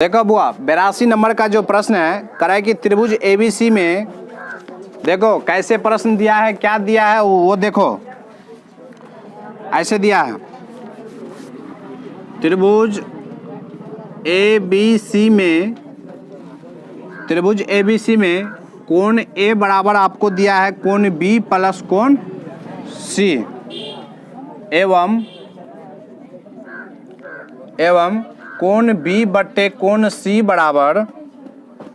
देखो बुआ 82 नंबर का जो प्रश्न है कराए कि त्रिभुज एबीसी में देखो कैसे प्रश्न दिया है, क्या दिया है वो देखो। ऐसे दिया है त्रिभुज एबीसी में कोण ए बराबर आपको दिया है कोण बी प्लस कोण सी एवं कोण बी बट्टे कोण सी बराबर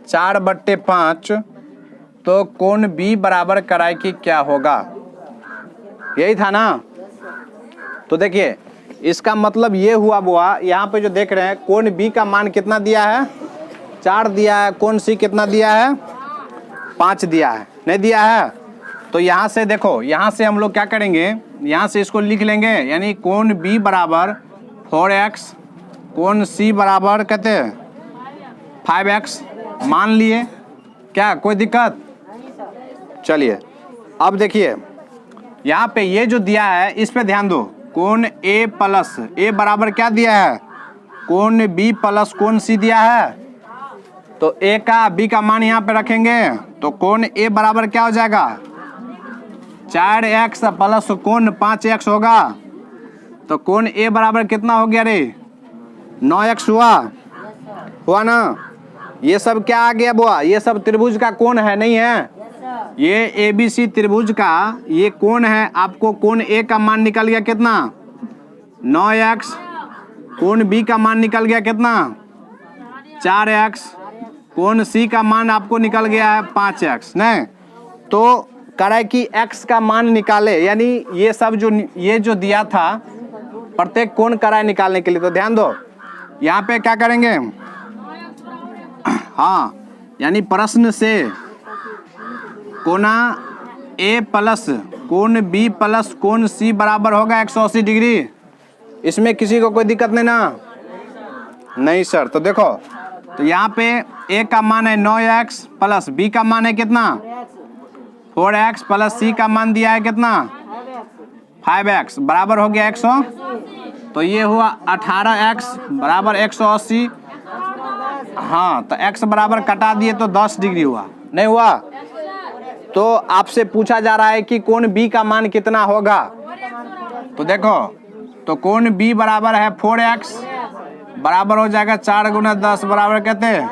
4/5। तो कोण बी बराबर कराए कि क्या होगा, यही था ना। तो देखिए इसका मतलब ये हुआ बुआ, यहाँ पे जो देख रहे हैं कोण बी का मान कितना दिया है 4 दिया है, कोण सी कितना दिया है 5 दिया है, नहीं दिया है। तो यहाँ से देखो, यहाँ से हम लोग क्या करेंगे, यहाँ से इसको लिख लेंगे, यानी कोण बी बराबर 4x, कोण सी बराबर कहते हैं 5x मान लिए। क्या कोई दिक्कत? चलिए अब देखिए यहाँ पे ये जो दिया है इस पे ध्यान दो। कोण ए प्लस ए बराबर क्या दिया है कोण बी प्लस कोण सी दिया है। तो ए का बी का मान यहाँ पे रखेंगे तो कोण ए बराबर क्या हो जाएगा 4x प्लस कोण 5x होगा। तो कोण ए बराबर कितना हो गया रे 9x हुआ ना। ये सब क्या आ गया बुआ, ये सब त्रिभुज का कोण है नहीं है। ये एबीसी त्रिभुज का ये कोण है। आपको कोण ए का मान निकल गया कितना 9x, कोण बी का मान निकल गया कितना 4x, कोण सी का मान आपको निकल गया है 5x। नहीं तो कराए कि x का मान निकाले, यानी ये सब जो ये जो दिया था प्रत्येक कोण कराए निकालने के लिए। तो ध्यान दो यहाँ पे क्या करेंगे, हाँ यानी प्रश्न से कोण ए प्लस कोण बी प्लस कोण सी बराबर होगा 180 डिग्री। इसमें किसी को कोई दिक्कत नहीं ना? नहीं सर। तो देखो तो यहाँ पे ए का मान है 9x प्लस बी का मान है कितना 4x प्लस सी का मान दिया है कितना 5x बराबर हो गया 100। तो ये हुआ 18x बराबर 180। हाँ तो x बराबर कटा दिए तो 10 डिग्री हुआ, नहीं हुआ। तो आपसे पूछा जा रहा है कि कोण बी का मान कितना होगा। तो देखो तो कोण बी बराबर है 4x बराबर हो जाएगा 4 गुना 10 बराबर कहते हैं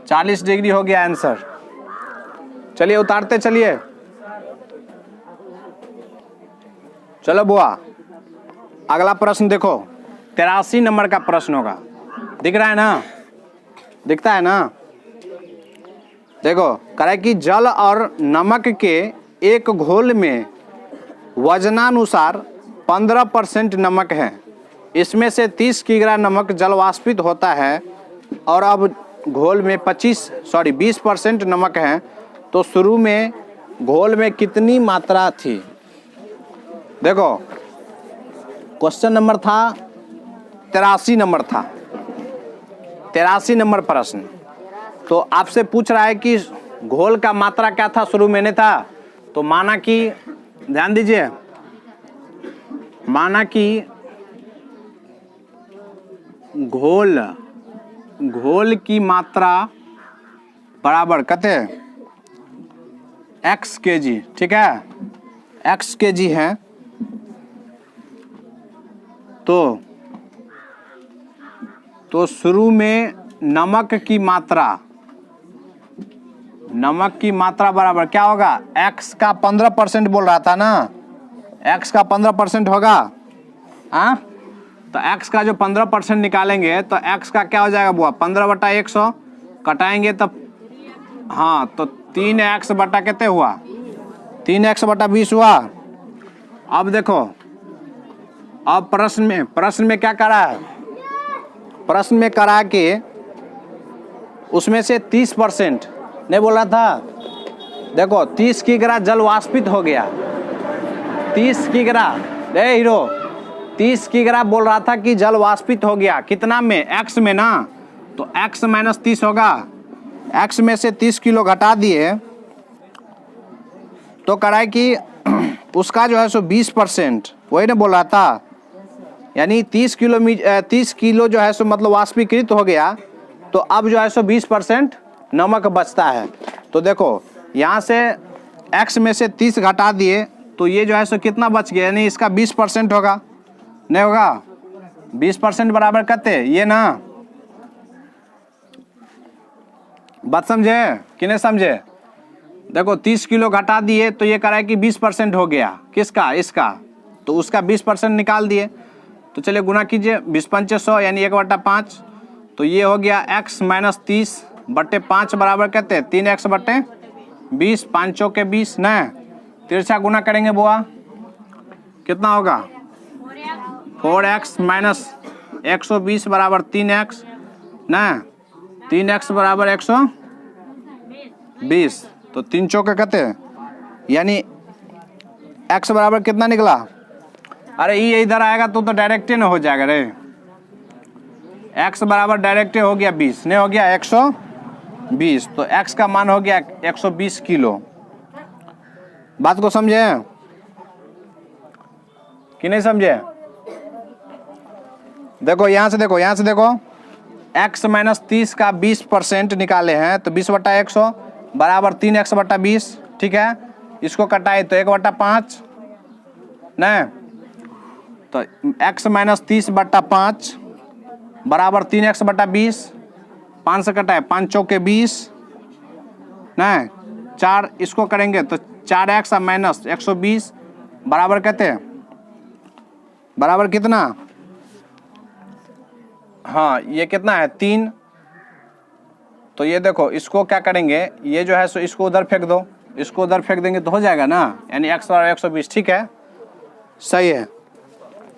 40 डिग्री हो गया आंसर। चलिए उतारते चलिए। चलो बुआ अगला प्रश्न देखो 83 नंबर का प्रश्न होगा। दिख रहा है ना, दिखता है ना। देखो करे कि जल और नमक के एक घोल में वजनानुसार 15% नमक है। इसमें से 30 किग्रा नमक जल वाष्पित होता है और अब घोल में 20% नमक है। तो शुरू में घोल में कितनी मात्रा थी। देखो क्वेश्चन नंबर था 83 नंबर था, 83 नंबर प्रश्न। तो आपसे पूछ रहा है कि घोल का मात्रा क्या था शुरू में नहीं था। तो माना कि ध्यान दीजिए, माना कि घोल की मात्रा बराबर कहते हैं x kg, ठीक है x kg है। तो शुरू में नमक की मात्रा बराबर क्या होगा x का 15% बोल रहा था ना, x का 15% होगा। हाँ तो x का जो 15% निकालेंगे तो x का क्या हो जाएगा बुआ 15/100 कटाएंगे तब, हाँ तो 3x बटा कितने हुआ 3x/20 हुआ। अब देखो अब प्रश्न में क्या करा है, प्रश्न में करा कि उसमें से 30% नहीं बोल रहा था। देखो 30 किग्रा जल वाष्पित हो गया, 30 किग्रा हीरो 30 किग्रा बोल रहा था कि जल वाष्पित हो गया कितना में x में ना। तो x माइनस 30 होगा, x में से 30 किलो घटा दिए तो कराए कि उसका जो है सो 20% वही ना बोल रहा था। यानी 30 किलो जो है सो मतलब वाष्पीकृत हो गया तो अब जो है सो 20% नमक बचता है। तो देखो यहाँ से x में से 30 घटा दिए तो ये जो है सो कितना बच गया, यानी इसका 20% होगा, नहीं होगा? 20% बराबर करते ये ना, बात समझे कि नहीं समझे? देखो 30 किलो घटा दिए तो ये कह रहा है कि 20% हो गया, किसका? इसका। तो उसका 20% निकाल दिए, तो चलिए गुना कीजिए, 20×5 यानी 1/5, तो ये हो गया x माइनस 30/5 बराबर कहते हैं 3x/20, 5 चौके 20 न, तिरछा गुना करेंगे बुआ, कितना होगा? 4x माइनस 120 बराबर 3x न, 3x बराबर 120, तो 3 चौके कहते हैं, यानी x बराबर कितना निकला? अरे ये इधर आएगा तो डायरेक्ट न हो जाएगा रे, x बराबर डायरेक्ट हो गया 20, नहीं हो गया 120, तो x का मान हो गया 120 किलो। बात को समझे कि नहीं समझे? देखो यहाँ से देखो, यहाँ से देखो, x माइनस 30 का 20% निकाले हैं तो 20/100 बराबर 3x/20, ठीक है? इसको कटाए तो 1/5 न, तो x माइनस 30/5 बराबर 3x/20, 5 से कटाए 5 चौके 20 न, 4 इसको करेंगे तो 4x माइनस 120 बराबर कहते हैं, बराबर कितना? हाँ ये कितना है 3, तो ये देखो इसको क्या करेंगे, ये जो है सो इसको उधर फेंक दो, इसको उधर फेंक देंगे तो हो जाएगा ना, यानी x बराबर 120, ठीक है, सही है।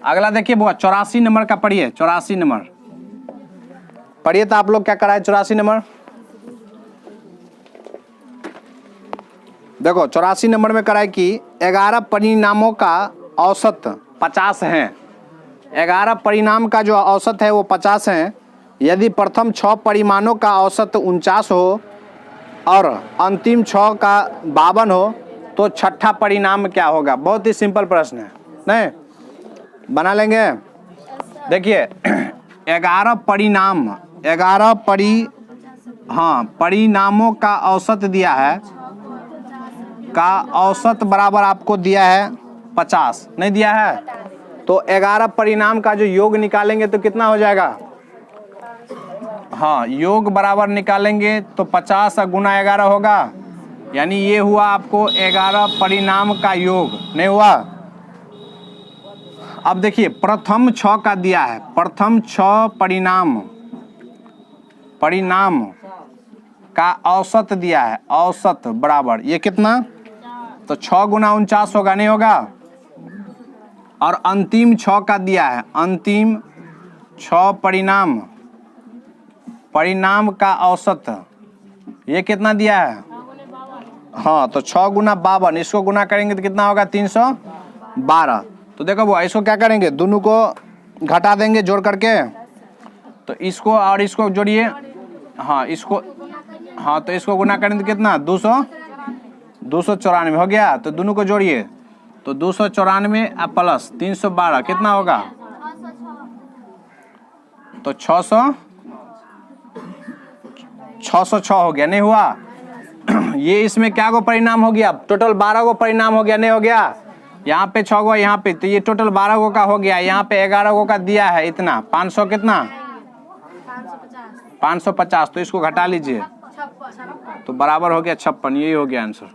अगला देखिए बुआ 84 नंबर का पढ़िए, 84 नंबर पढ़िए, तो आप लोग क्या कराए 84 नंबर? देखो 84 नंबर में कराए कि 11 परिणामों का औसत 50 है, 11 परिणाम का जो औसत है वो 50 है। यदि प्रथम 6 परिमाणों का औसत 49 हो और अंतिम 6 का 52 हो तो छठा परिणाम क्या होगा? बहुत ही सिंपल प्रश्न है, नहीं बना लेंगे? देखिए 11 परिणाम, 11 परिणामों का औसत दिया है, का औसत बराबर आपको दिया है 50, नहीं दिया है? तो 11 परिणाम का जो योग निकालेंगे तो कितना हो जाएगा? हाँ योग बराबर निकालेंगे तो 50 गुना 11 होगा, यानी ये हुआ आपको 11 परिणाम का योग, नहीं हुआ? अब देखिए प्रथम 6 का दिया है, प्रथम 6 परिणाम का औसत दिया है, औसत बराबर ये कितना? तो 6 गुना 49 होगा, नहीं होगा? और अंतिम 6 का दिया है, अंतिम 6 परिणाम का औसत ये कितना दिया है? हाँ तो 6 गुना 52, इसको गुना करेंगे तो कितना होगा? 312। तो देखो वो इसको क्या करेंगे, दोनों को घटा देंगे जोड़ करके, तो इसको और इसको जोड़िए, हाँ इसको, हाँ तो इसको गुना करेंगे तो कितना? 294 हो गया, तो दोनों को जोड़िए तो 294 प्लस 312 कितना होगा? तो 606 हो गया, नहीं हुआ? ये इसमें क्या गो परिणाम हो गया? टोटल 12 गो परिणाम हो गया, नहीं हो गया? यहाँ पे 6 गो, यहाँ पे, तो ये टोटल 12 गो का हो गया, यहाँ पे 11 गो का दिया है इतना 500 कितना? 550, तो इसको घटा लीजिए तो बराबर हो गया 56, यही हो गया आंसर,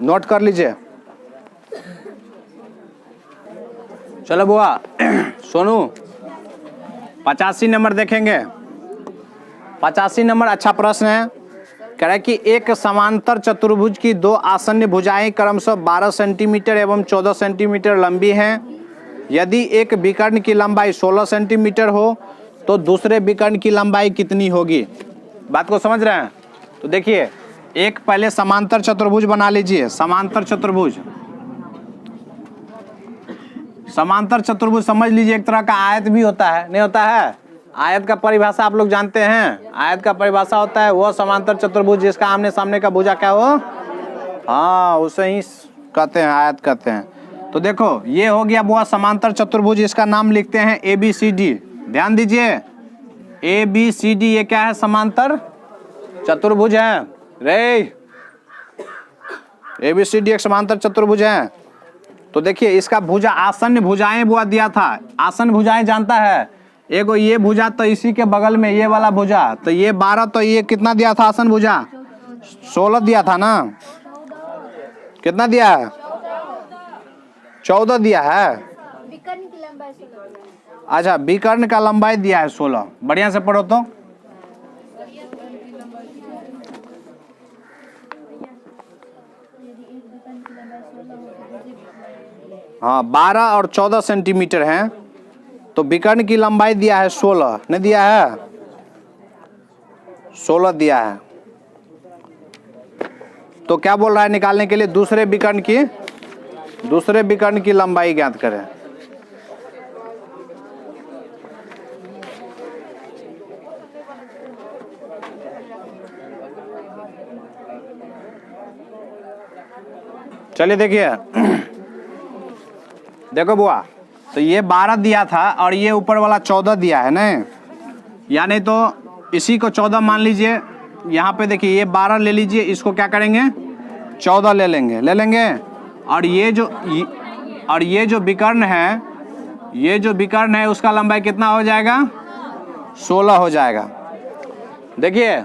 नोट कर लीजिए। चलो बुआ सोनू 85 नंबर देखेंगे। 85 नंबर अच्छा प्रश्न है, कह रहा है कि एक समांतर चतुर्भुज की 2 आसन्न भुजाएं क्रमशः 12 सेंटीमीटर एवं 14 सेंटीमीटर लंबी हैं। यदि एक विकर्ण की लंबाई 16 सेंटीमीटर हो तो दूसरे विकर्ण की लंबाई कितनी होगी? बात को समझ रहे हैं? तो देखिए एक पहले समांतर चतुर्भुज बना लीजिए, समांतर चतुर्भुज, समांतर चतुर्भुज समझ लीजिए एक तरह का आयत भी होता है, नहीं होता है? आयत का परिभाषा आप लोग जानते हैं, आयत का परिभाषा होता है वो समांतर चतुर्भुज जिसका आमने सामने का भुजा क्या हो, हाँ उसे ही कहते हैं, आयत कहते हैं। तो देखो ये हो गया बुआ समांतर चतुर्भुज, इसका नाम लिखते हैं ABCD, ध्यान दीजिए ABCD ये क्या है? समांतर चतुर्भुज है रे। ABCD एक समांतर चतुर्भुज है। तो देखिए इसका भुजा आसन्न भुजाएं वो दिया था। आसन्न भुजाएं जानता है, एगो ये भुजा तो इसी के बगल में ये वाला भुजा, तो ये 12, तो ये कितना दिया था आसन्न भुजा? 16 दिया था ना। कितना दिया है? 14 दिया है। अच्छा, विकर्ण का लंबाई दिया है 16। बढ़िया से पढ़ो तो। हाँ, 12 और 14 सेंटीमीटर हैं, तो विकर्ण की लंबाई दिया है 16, नहीं दिया है? 16 दिया है। तो क्या बोल रहा है निकालने के लिए? दूसरे विकर्ण की लंबाई ज्ञात करें। चलिए देखिए, देखो बुआ, तो ये 12 दिया था और ये ऊपर वाला 14 दिया है ना, यानी तो इसी को 14 मान लीजिए। यहाँ पे देखिए ये 12 ले लीजिए, इसको क्या करेंगे? 14 ले लेंगे। और ये जो विकर्ण है, उसका लंबाई कितना हो जाएगा? 16 हो जाएगा। देखिए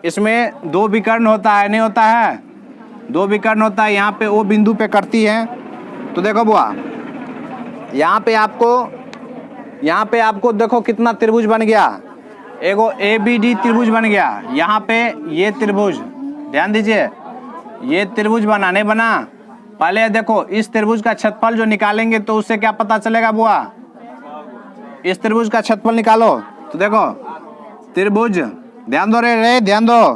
इसमें 2 विकर्ण होता है, नहीं होता है? 2 विकर्ण होता है, यहाँ पे ओ बिंदु पे करती है। तो देखो बुआ, यहाँ पे आपको देखो कितना त्रिभुज बन गया। एगो ABD त्रिभुज बन गया। यहाँ पे ये त्रिभुज, ध्यान दीजिए, ये त्रिभुज बना नहीं बना? पहले देखो इस त्रिभुज का क्षेत्रफल जो निकालेंगे तो उससे क्या पता चलेगा बुआ? इस त्रिभुज का क्षेत्रफल निकालो। तो देखो त्रिभुज, ध्यान दो रे, ध्यान दो।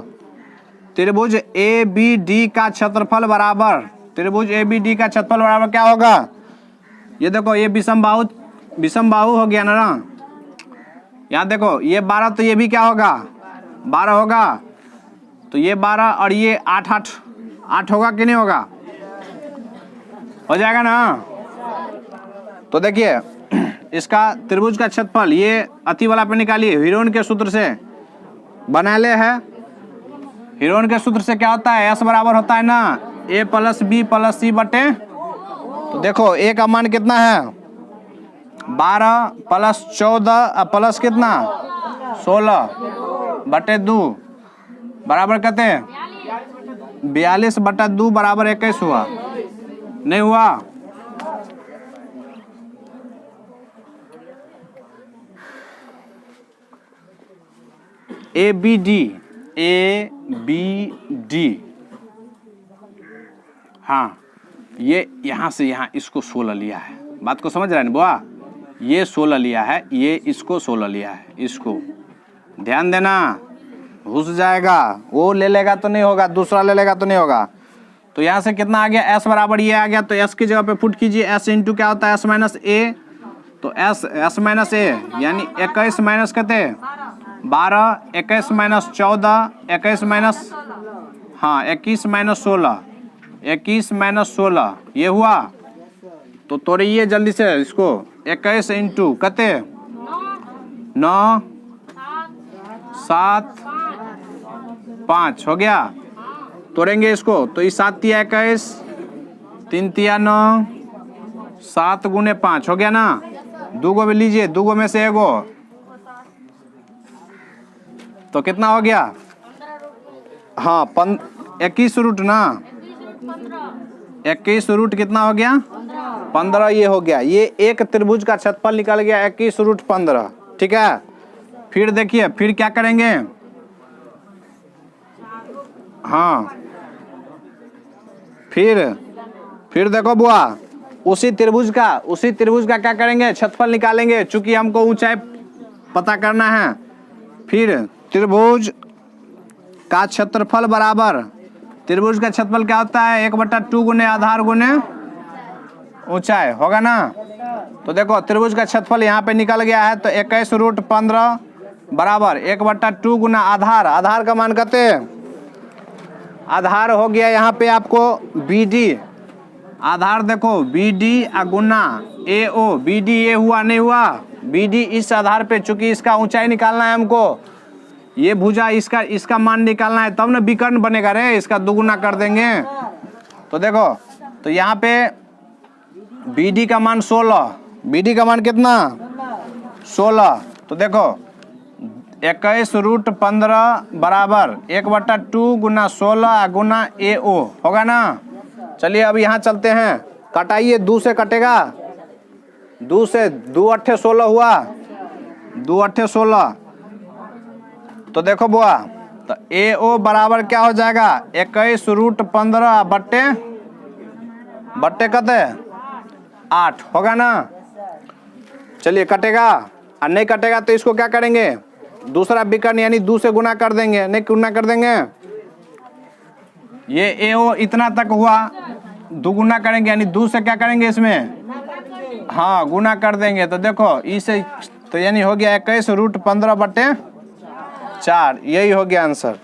त्रिभुज ABD का क्षेत्रफल बराबर, त्रिभुज ABD का क्षेत्रफल बराबर क्या होगा? ये देखो ये विषम बाहु हो गया ना। यहाँ देखो ये 12, तो ये भी क्या होगा? 12 होगा। तो ये 12 और ये 8 होगा कि नहीं होगा? हो जाएगा ना। तो देखिए इसका त्रिभुज का क्षेत्रफल ये अति वाला पे निकालिए, हीरोन के सूत्र से बना ले है। हीरोन के सूत्र से क्या होता है? S बराबर होता है ना A + B + C बटे, तो देखो A का मान कितना है? 12 + 14 प्लस कितना? 16 बटे 2 बराबर कहते हैं 42 बटा 2 बराबर 21 हुआ, नहीं हुआ? ABD, हाँ, ये यहाँ से यहाँ इसको 16 लिया है। बात को समझ रहा है ना बुआ? ये 16 लिया है, ये इसको 16 लिया है। इसको ध्यान देना, घुस जाएगा। वो ले लेगा तो नहीं होगा, दूसरा ले लेगा तो नहीं होगा। तो यहाँ से कितना आ गया? S बराबर ये आ गया, तो S की जगह पे पुट कीजिए। S इंटू क्या होता है? S - A, तो S - A यानी 21 माइनस कहते 12, 21 - 14, 21 - 16, 21 - 16 ये हुआ। तो तोड़िए जल्दी से इसको। 21 इंटू कहते 9, 7, 5 हो गया। तोड़ेंगे इसको, तो इस 7 तिया 21, 3 तिया 9, 7 गुने 5 हो गया ना। 2 गो में लीजिए, 2 गो में से एगो, तो कितना हो गया? हाँ 21 रूट ना, 21 रूट कितना हो गया? 15 ये हो गया। ये एक त्रिभुज का क्षेत्रफल निकल गया 21 रूट 15। ठीक है, फिर देखिए फिर क्या करेंगे? हाँ फिर देखो बुआ, उसी त्रिभुज का क्या करेंगे? क्षेत्रफल निकालेंगे, चूंकि हमको ऊंचाई पता करना है। फिर त्रिभुज का क्षेत्रफल बराबर, त्रिभुज का क्षेत्रफल क्या होता है? 1/2 गुने आधार गुने ऊंचाई होगा ना। तो देखो त्रिभुज का क्षेत्रफल यहाँ पे निकल गया है, तो 21 रूट 15 बराबर 1/2 गुना आधार का मान कहते हैं, आधार हो गया यहाँ पे आपको BD, आधार देखो BD गुना AO, BD ये हुआ नहीं हुआ? BD इस आधार पे, चूंकि इसका ऊंचाई निकालना है हमको, ये भुजा इसका मान निकालना है, तब ना विकर्ण बनेगा रे, इसका दुगुना कर देंगे। तो देखो, तो यहाँ पे BD का मान 16, BD का मान कितना 16। तो देखो 21√15 बराबर 1/2 गुना 16 गुना AO होगा ना। चलिए अब यहाँ चलते हैं, कटाइए, 2 से कटेगा, 2 से 2 अट्ठे 16 हुआ, 2 अट्ठे 16। तो देखो बुआ, तो AO बराबर क्या हो जाएगा 21√15 बट्टे कते 8 होगा ना। चलिए कटेगा, और नहीं कटेगा तो इसको क्या करेंगे, दूसरा विकर्ण यानी 2 से गुना कर देंगे, नहीं गुना कर देंगे, ये AO इतना तक हुआ, दुगुना करेंगे यानी 2 से क्या करेंगे इसमें, हाँ गुना कर देंगे। तो देखो इसे, तो यानी हो गया 21√15/4, यही हो गया आंसर।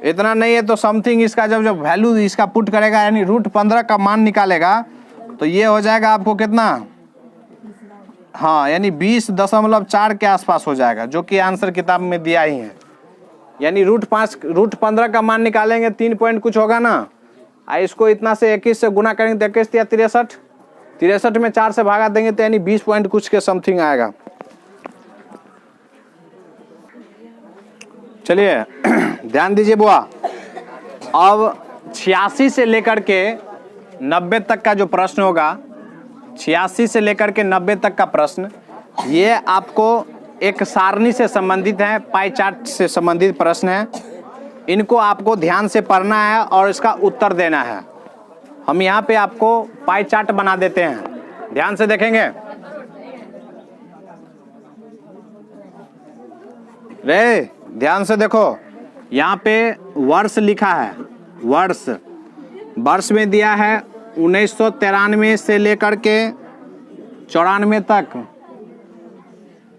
इतना नहीं है तो समथिंग इसका जब वैल्यू इसका पुट करेगा यानी √15 का मान निकालेगा, तो ये हो जाएगा आपको कितना, हाँ यानी 20.4 के आसपास हो जाएगा, जो कि आंसर किताब में दिया ही है। यानी √15 का मान निकालेंगे 3 पॉइंट कुछ होगा ना, इसको इतना से 21 से गुना करेंगे तो 21 या 63, 63 में 4 से भागा देंगे तो यानी 20 पॉइंट कुछ के समथिंग आएगा। चलिए ध्यान दीजिए बुआ, अब 86 से लेकर के 90 तक का जो प्रश्न होगा, 86 से लेकर के 90 तक का प्रश्न, ये आपको एक सारणी से संबंधित है, पाई चार्ट से संबंधित प्रश्न है। इनको आपको ध्यान से पढ़ना है और इसका उत्तर देना है। हम यहाँ पे आपको पाई चार्ट बना देते हैं, ध्यान से देखेंगे रे, ध्यान से देखो, यहाँ पे वर्ष लिखा है, वर्ष में दिया है 1993 से लेकर के 94 तक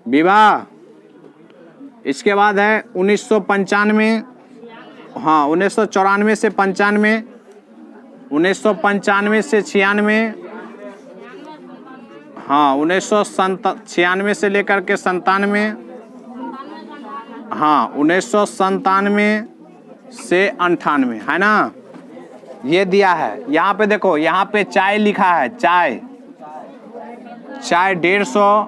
विवाह। इसके बाद है 1995, हाँ 1994 से 95, 1995 से 96, हाँ 1996 से लेकर के 97, हाँ 1997 से 98 है ना, ये दिया है। यहाँ पे देखो, यहाँ पे चाय लिखा है, चाय 150,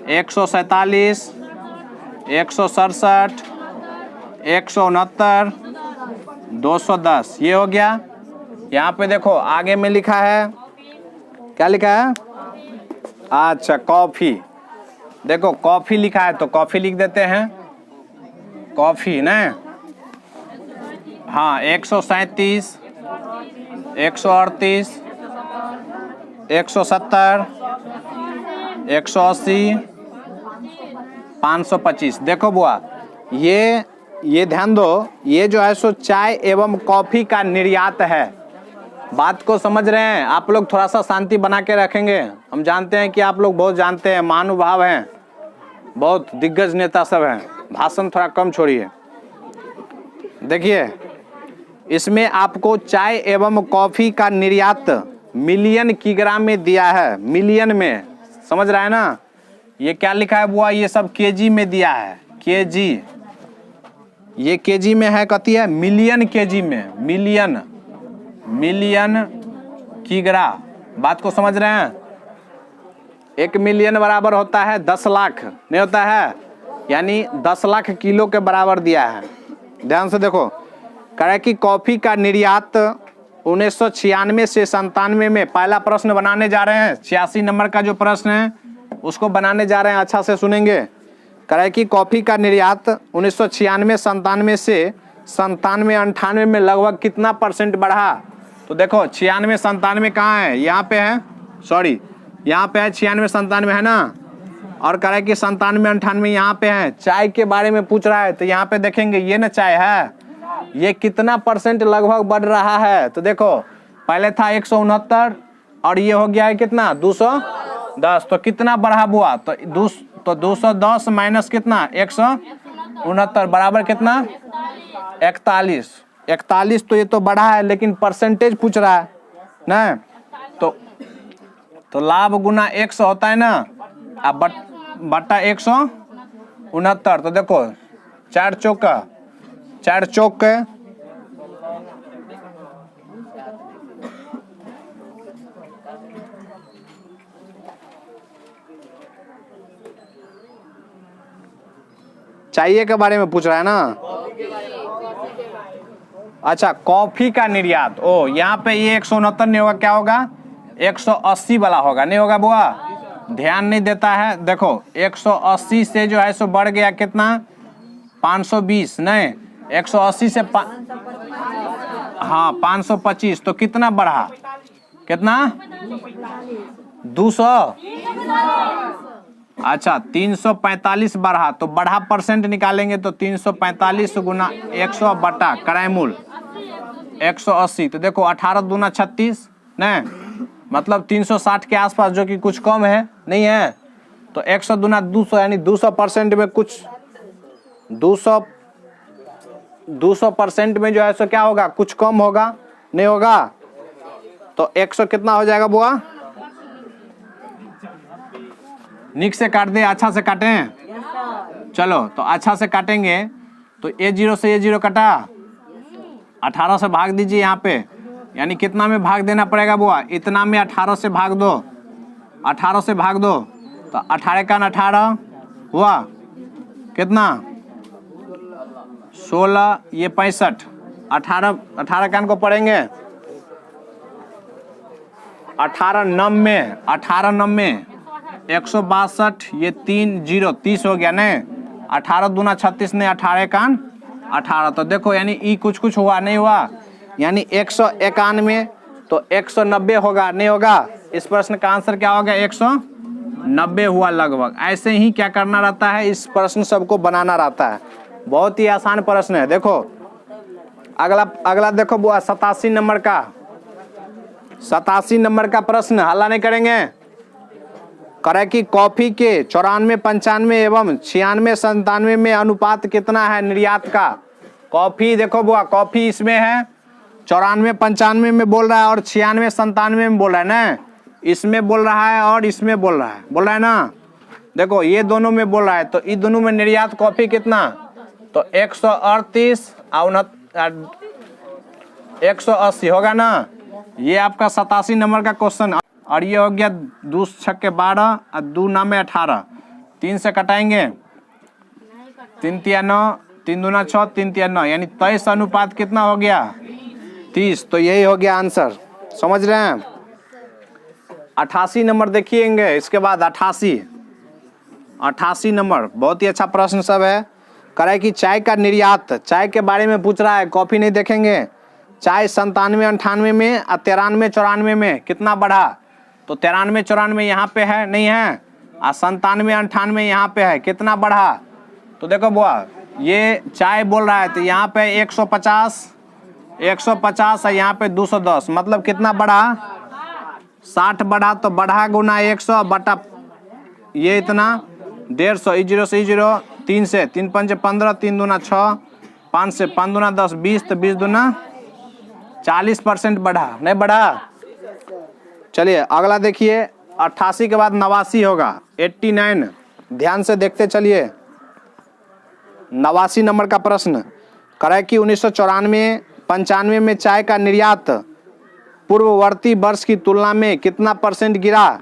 147, 167, 169, 210, ये हो गया। यहाँ पे देखो आगे में लिखा है, क्या लिखा है, अच्छा कॉफी, देखो कॉफी लिखा है तो कॉफी लिख देते हैं, कॉफी ना, हाँ 137, 138, 170, 180, 525। देखो बुआ, ये ध्यान दो, ये जो है सो चाय एवं कॉफी का निर्यात है। बात को समझ रहे हैं आप लोग, थोड़ा सा शांति बना के रखेंगे। हम जानते हैं कि आप लोग बहुत जानते हैं, महानुभाव हैं, बहुत दिग्गज नेता सब हैं, भाषण थोड़ा कम छोड़िए। देखिए इसमें आपको चाय एवं कॉफी का निर्यात मिलियन किग्रा में दिया है, मिलियन में, समझ रहा है ना। ये क्या लिखा है बुआ, ये सब केजी में दिया है, केजी, ये केजी में है, कती है मिलियन केजी में, मिलियन किग्रा। बात को समझ रहे हैं, 1 मिलियन बराबर होता है 10 लाख, नहीं होता है, यानी 10 लाख किलो के बराबर दिया है। ध्यान से देखो, कह रहा है कि कॉफी का निर्यात 1996 से 97 में, पहला प्रश्न बनाने जा रहे हैं, 86 नंबर का जो प्रश्न है उसको बनाने जा रहे हैं, अच्छा से सुनेंगे। कह रहा है कि कॉफी का निर्यात 1996-97 से 97-98 में लगभग कितना % बढ़ा। तो देखो 96-97 कहाँ है, यहाँ पे है, सॉरी यहाँ पे है, 96-97 है ना, और कह रहा है कि 97-98 यहाँ पे है। चाय के बारे में पूछ रहा है तो यहाँ पे देखेंगे, ये ना चाय है, ये कितना % लगभग बढ़ रहा है। तो देखो पहले था 169 और ये हो गया है कितना 210, तो कितना बढ़ा बुआ, तो 210 माइनस कितना 169 बराबर कितना 41, तो ये तो बढ़ा है, लेकिन परसेंटेज पूछ रहा है ना, तो तो लाभ गुना 100 होता है ना, अब बट्टा 169। तो देखो 4 चौका 4 चौक चाहिए के बारे में पूछ रहा है ना। अच्छा, कॉफी का निर्यात, ओ यहाँ पे ये 169 नहीं होगा, क्या होगा 180 वाला होगा, नहीं होगा बुआ, ध्यान नहीं देता है। देखो 180 से जो है सो बढ़ गया कितना 520, नहीं 180 से हाँ 525, तो कितना बढ़ा, कितना 200, अच्छा 345 बढ़ा, तो बढ़ा परसेंट निकालेंगे तो 345 गुना 100 बटा कराए मूल 180, तो देखो 18 दूना 36, नहीं मतलब 360 के आसपास, जो कि कुछ कम है, नहीं है, तो 100 दूना 200, यानी 200% में कुछ 200% में जो है सो क्या होगा, कुछ कम होगा, नहीं होगा, तो 100 कितना हो जाएगा बुआ, निक से काट दे, अच्छा से काटें, चलो तो अच्छा से काटेंगे, तो A0 से A0 कटा, 18 से भाग दीजिए यहाँ पे, यानी कितना में भाग देना पड़ेगा बुआ, इतना में 18 से भाग दो, 18 से भाग दो, तो 18 का 18 हुआ कितना 16, ये 65, 18 कान को पढ़ेंगे 18 90 162, ये 3 0 30 हो गया, नहीं 18 दूना 36, नहीं 18 कान 18, तो देखो यानी ई कुछ हुआ, नहीं हुआ, यानी 191, तो 190 होगा, नहीं होगा, इस प्रश्न का आंसर क्या होगा 190 हुआ लगभग। ऐसे ही क्या करना रहता है, इस प्रश्न सबको बनाना रहता है, बहुत ही आसान प्रश्न है। देखो अगला देखो बुआ 87 नंबर का, 87 नंबर का प्रश्न हल्ला नहीं करेंगे, करे कि कॉफी के 94, 95 एवं 96, 97 में अनुपात कितना है निर्यात का। कॉफी देखो बुआ, कॉफी इसमें है 94, 95 में बोल रहा है और 96, 97 में बोल रहा है ना, इसमें बोल रहा है और इसमें बोल रहा है ना, देखो ये दोनों में बोल रहा है, तो इन दोनों में निर्यात कॉफी कितना, तो 138 और 180 होगा ना, ये आपका 87 नंबर का क्वेश्चन। और ये हो गया 2 छक्के 12 और 2 नाम में 18, 3 से कटाएंगे 3 तिया 9, 3 दूना 6, 3 तिया 9, यानी 23 अनुपात कितना हो गया 30, तो यही हो गया आंसर, समझ रहे हैं। 88 नंबर देखिएंगे, इसके बाद 88 नंबर बहुत ही अच्छा प्रश्न सब है, करे कि चाय का निर्यात, चाय के बारे में पूछ रहा है, कॉफी नहीं देखेंगे। चाय 97, 98 में और 93, 94 में कितना बढ़ा, तो 93, 94 यहाँ पे है, नहीं है, और 97, 98 यहाँ पे है, कितना बढ़ा, तो देखो बुआ ये चाय बोल रहा है, तो यहाँ पे 150 है, यहाँ पे 210, मतलब कितना बढ़ा 60 बढ़ा, तो बढ़ा गुना 100 बटा ये इतना 150, 0 से 0, 3 से 3 5 15, 3 दूना 6, 5 से 5 दूना 10, 20, तो 20 दूना 40% बढ़ा, नहीं बढ़ा। चलिए अगला देखिए 88 के बाद 89 होगा, 89, ध्यान से देखते चलिए। 89 नंबर का प्रश्न, करे कि 1994, 95 में चाय का निर्यात पूर्ववर्ती वर्ष की तुलना में कितना % गिरा,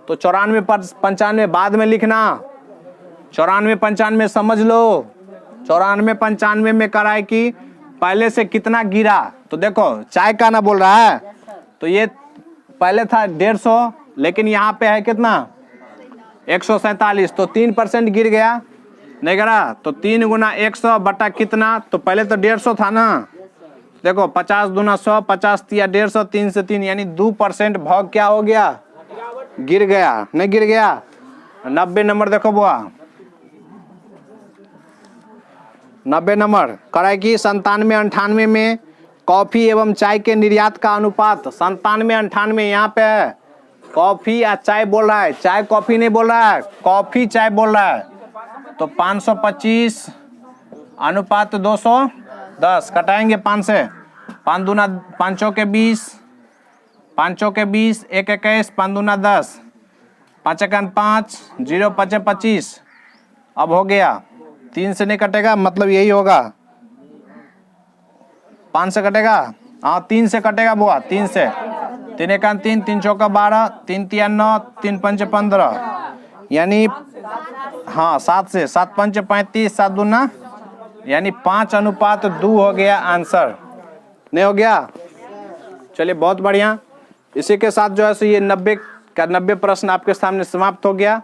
तो 94, 95 बाद में लिखना, 94, 95 समझ लो, 94, 95 में कराए कि पहले से कितना गिरा, तो देखो चाय का ना बोल रहा है, तो ये पहले था 150, लेकिन यहाँ पे है कितना 147, तो 3% गिर गया, नहीं गिरा, तो 3 गुना 100 बटा कितना, तो पहले तो 150 था ना, देखो 50 दूना 100, 50 तिया 150, 3 से 3, यानी 2% भाग क्या हो गया, गिर गया, नहीं गिर गया। 90 नंबर देखो बुआ, 90 नंबर कराए कि 97, 98 में कॉफी एवं चाय के निर्यात का अनुपात, 97, 98 यहाँ पे है, कॉफी या चाय बोल रहा है, चाय कॉफी नहीं बोल रहा है, कॉफी चाय बोल रहा है, तो 525 अनुपात 210, कटाएंगे 5 से, 5 दूना 5 के 20, 5 चौके 20, 1 21, 5 दूना 10, 5 एकान 5, 0 5 25। अब हो गया, 3 से नहीं कटेगा, मतलब यही होगा। 5 से कटेगा, हाँ 3 से कटेगा बुआ, 3 से। 3 एकान 3, 3 चौका 12, 3 तिया 9, 3 पंच 15, यानी हाँ 7 से, 7 पंच 35, 7 दूना, यानी 5:2 हो गया आंसर। नहीं हो गया? चलिए बहुत बढ़िया। इसी के साथ जो है सो ये 90 का 90 प्रश्न आपके सामने समाप्त हो गया।